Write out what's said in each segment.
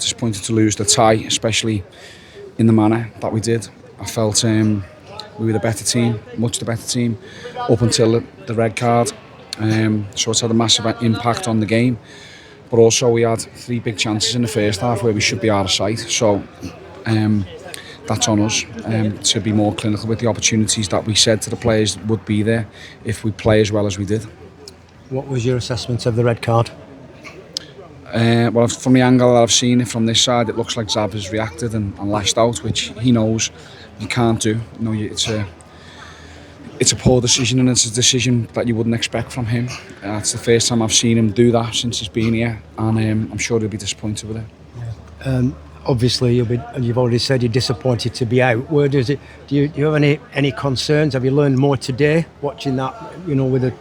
disappointed to lose the tie, especially in the manner that we did. I felt we were the better team, much the better team, up until the red card. So it's had a massive impact on the game. But also we had 3 big chances in the first half where we should be out of sight. So that's on us to be more clinical with the opportunities that we said to the players would be there if we play as well as we did. What was your assessment of the red card? Well, from the angle that I've seen it from this side, it looks like Xav has reacted and lashed out, which he knows you can't do. You know, it's a poor decision, and it's a decision that you wouldn't expect from him. It's the first time I've seen him do that since he's been here, and I'm sure he'll be disappointed with it. Yeah. Obviously, you've already said you're disappointed to be out. Where does it? Do you have any concerns? Have you learned more today watching that? You know, with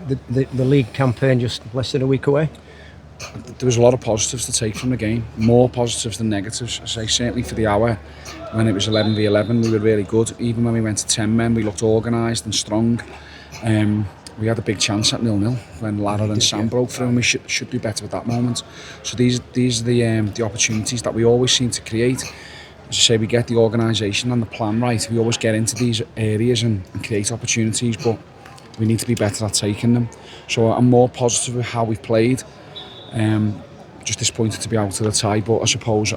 the league campaign just less than a week away. There was a lot of positives to take from the game, more positives than negatives. I say certainly for the hour when it was 11v11, we were really good. Even when we went to 10 men, we looked organised and strong. We had a big chance at 0-0 when Lara and Sam broke through, and we should do better at that moment. So these are the opportunities that we always seem to create. As I say, we get the organisation and the plan right. We always get into these areas and create opportunities, but we need to be better at taking them. So I'm more positive with how we've played. Just disappointed to be out of the tie, but I suppose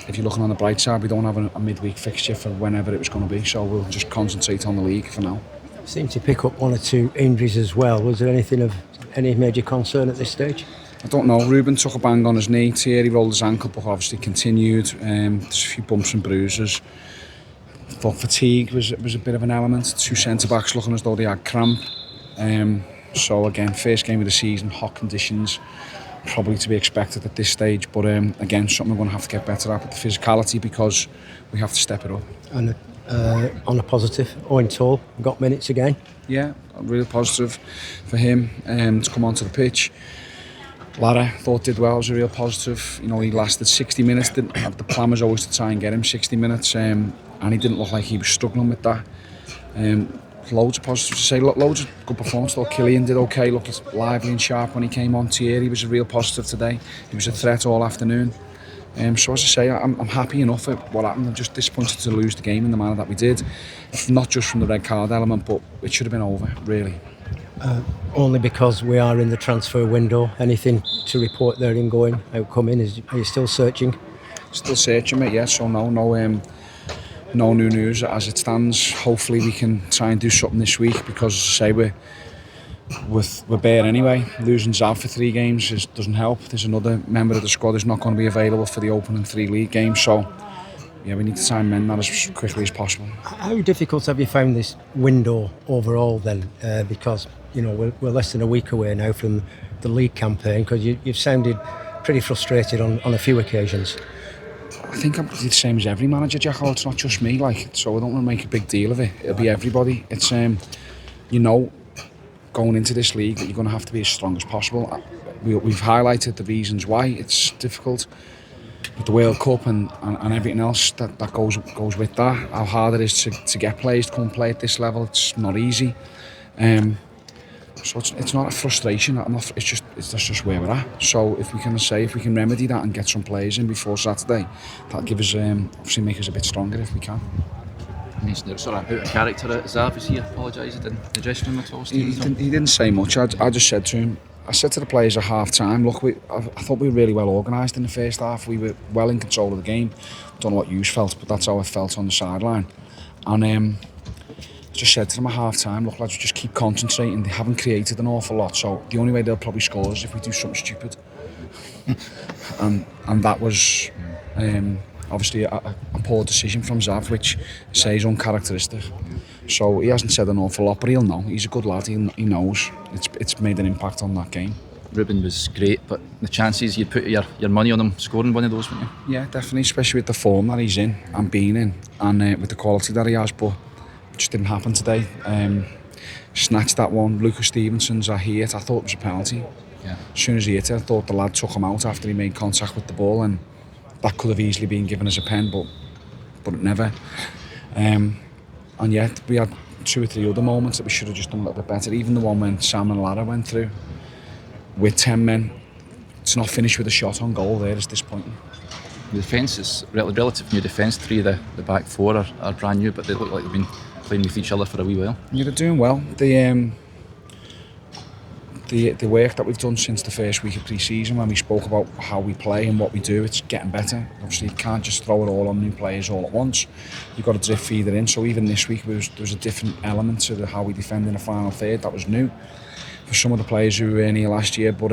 if you're looking on the bright side, we don't have a midweek fixture for whenever it was going to be, so we'll just concentrate on the league for now. Seemed to pick up 1 or 2 injuries as well. Was there anything of any major concern at this stage? I don't know. Ruben took a bang on his knee. Thierry rolled his ankle, but obviously continued. There's a few bumps and bruises. I thought fatigue was a bit of an element. 2 centre-backs looking as though they had cramp. So again, first game of the season, hot conditions, probably to be expected at this stage. But again, something we're going to have to get better at with the physicality, because we have to step it up. And on a positive, Owen Toll got minutes again. Yeah, really positive for him to come onto the pitch. Lara thought did well, was a real positive. You know, he lasted 60 minutes. The plan was always to try and get him 60 minutes, and he didn't look like he was struggling with that. Loads of positives to say, loads of good performance though. Killian did okay, looked lively and sharp when he came on. Thierry was a real positive today. He was a threat all afternoon. So as I say, I'm happy enough at what happened. I'm just disappointed to lose the game in the manner that we did. Not just from the red card element, but it should have been over, really. Only because we are in the transfer window. Anything to report there in going, outcoming? Are you still searching? Still searching, mate, yeah. So no new news as it stands. Hopefully we can try and do something this week, because as I say, we're bare anyway. Losing Zav for 3 games doesn't help. There's another member of the squad who's not going to be available for the opening 3 league games, so yeah, we need to try and mend that as quickly as possible. How difficult have you found this window overall then? Because you know we're less than a week away now from the league campaign, because you've sounded pretty frustrated on a few occasions. I think I'm the same as every manager, Jacko. It's not just me, so I don't want to make a big deal of it. It'll be everybody. It's going into this league that you're going to have to be as strong as possible. We've highlighted the reasons why it's difficult with the World Cup and everything else that goes with that. How hard it is to get players to come and play at this level. It's not easy. So it's not a frustration. That's just where we're at. So if we can remedy that and get some players in before Saturday, that'll give us obviously make us a bit stronger if we can. He's sort of out of character at Xav. He apologised in the dressing room at all? He didn't say much. I just said to him, I said to the players at half time, look, I thought we were really well organised in the first half. We were well in control of the game. Don't know what you felt, but that's how I felt on the sideline. And just said to them at half time, look lads, just keep concentrating. They haven't created an awful lot, so the only way they'll probably score is if we do something stupid. and that was obviously a poor decision from Xav, which says uncharacteristic. So he hasn't said an awful lot, but he'll know. He's a good lad. He knows it's made an impact on that game. Ruben was great, but the chances, you'd put your money on him scoring one of those, wouldn't you? Yeah, definitely, especially with the form that he's in and being in, and with the quality that he has, but it just didn't happen today. Snatched that one. Lucas Stevenson's I thought it was a penalty. Yeah. As soon as he hit it, I thought the lad took him out after he made contact with the ball, and that could have easily been given as a pen, but it never. And yet we had 2 or 3 other moments that we should have just done a little bit better. Even the one when Sam and Lara went through with 10 men. It's not finished with a shot on goal there. It's disappointing. The defence is relative new defence. 3 of the back 4 are brand new, but they look like they've been playing with each other for a wee while. Yeah, they're doing well. The work that we've done since the first week of pre-season, when we spoke about how we play and what we do, it's getting better. Obviously, you can't just throw it all on new players all at once. You've got to drip feed it in. So even this week, there was a different element to how we defend in the final third. That was new for some of the players who were in here last year. But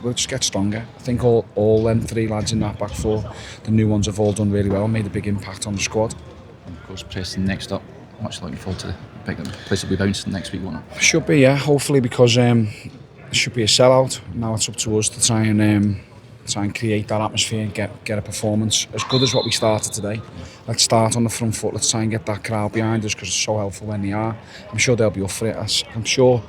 we'll just get stronger. I think all them 3 lads in that back 4, the new ones have all done really well, made a big impact on the squad. And of course, Preston next up. Much looking forward to the place will be bouncing next week, won't it? Should be, yeah. Hopefully, because it should be a sellout. Now it's up to us to try and create that atmosphere and get a performance as good as what we started today. Let's start on the front foot. Let's try and get that crowd behind us because it's so helpful when they are. I'm sure they'll be up for it. I'm sure.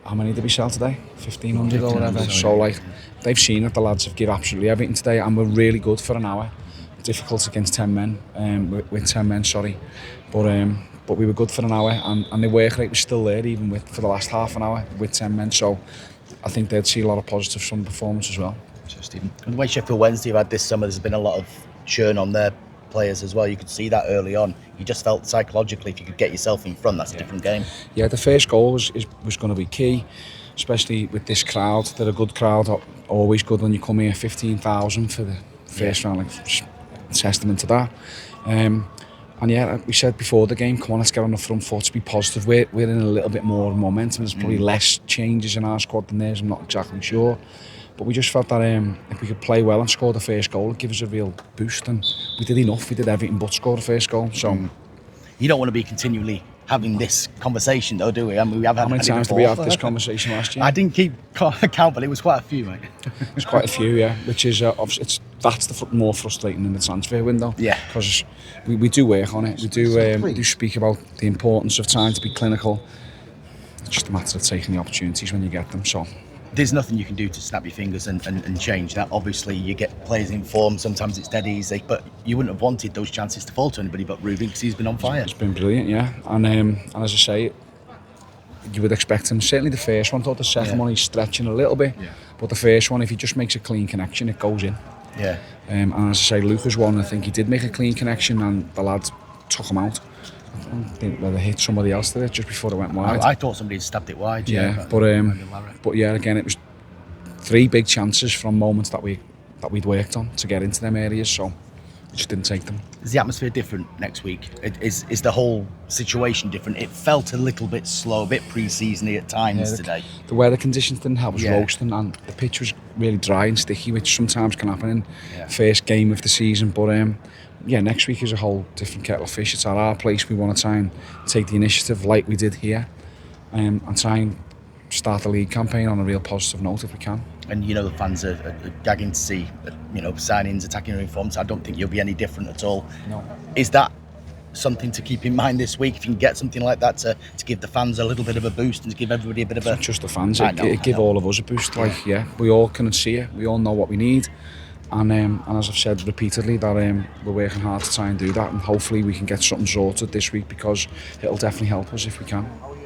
How many did we sell today? 1,500 or whatever. So like, they've seen it. The lads have given absolutely everything today, and we're really good for an hour. Difficult against 10 men, with 10 men, sorry. But we were good for an hour, and the work rate was still there even for the last half an hour with 10 men. So I think they'd see a lot of positives from the performance as well. So Stephen, And the way Sheffield Wednesday have had this summer, there's been a lot of churn on their players as well. You could see that early on. You just felt psychologically, if you could get yourself in front, that's a different game. Yeah, the first goal was going to be key, especially with this crowd. They're a good crowd, always good when you come here. 15,000 for the first round, like, testament to that. And yeah, we said before the game, come on, let's get on the front foot, to be positive. We're in a little bit more momentum. There's probably less changes in our squad than theirs, I'm not exactly sure. But we just felt that if we could play well and score the first goal, it'd give us a real boost. And we did enough. We did everything but score the first goal. So You don't want to be continually having this conversation, though, do we? I mean, we have had how many times did we have this conversation last year? I didn't keep count, but it was quite a few, mate. It's quite a few, yeah. Which is obviously that's more frustrating than the transfer window. Yeah. Because we do work on it. We do speak about the importance of trying to be clinical. It's just a matter of taking the opportunities when you get them. So There's nothing you can do to snap your fingers and change that. Obviously, you get players in form. Sometimes it's dead easy, but you wouldn't have wanted those chances to fall to anybody but Ruben, because he's been on fire. it's been brilliant, yeah. And as I say, you would expect him. Certainly the first one. Thought the second one he's stretching a little bit, but the first one, if he just makes a clean connection, it goes in. Yeah. And as I say, Lucas one, I think he did make a clean connection, and the lad took him out. I think whether hit somebody else did it just before it went wide. I thought somebody had stabbed it wide. Yeah, but yeah, again, it was 3 big chances from moments that we'd worked on to get into them areas, so we just didn't take them. Is the atmosphere different next week? Is the whole situation different? It felt a little bit slow, a bit pre-seasony at times today. The weather conditions didn't help us roasting, and the pitch was really dry and sticky, which sometimes can happen in first game of the season. But yeah, next week is a whole different kettle of fish. It's at our place. We want to try and take the initiative like we did here, and try and start the league campaign on a real positive note if we can. And you know the fans are gagging to see signings, attacking reforms. I don't think you'll be any different at all. No. Is that something to keep in mind this week? If you can get something like that to give the fans a little bit of a boost and to give everybody a bit of a... Not just the fans, it give all of us a boost. Like, yeah, we all can see it. We all know what we need. And as I've said repeatedly, that we're working hard to try and do that. And hopefully we can get something sorted this week, because it'll definitely help us if we can.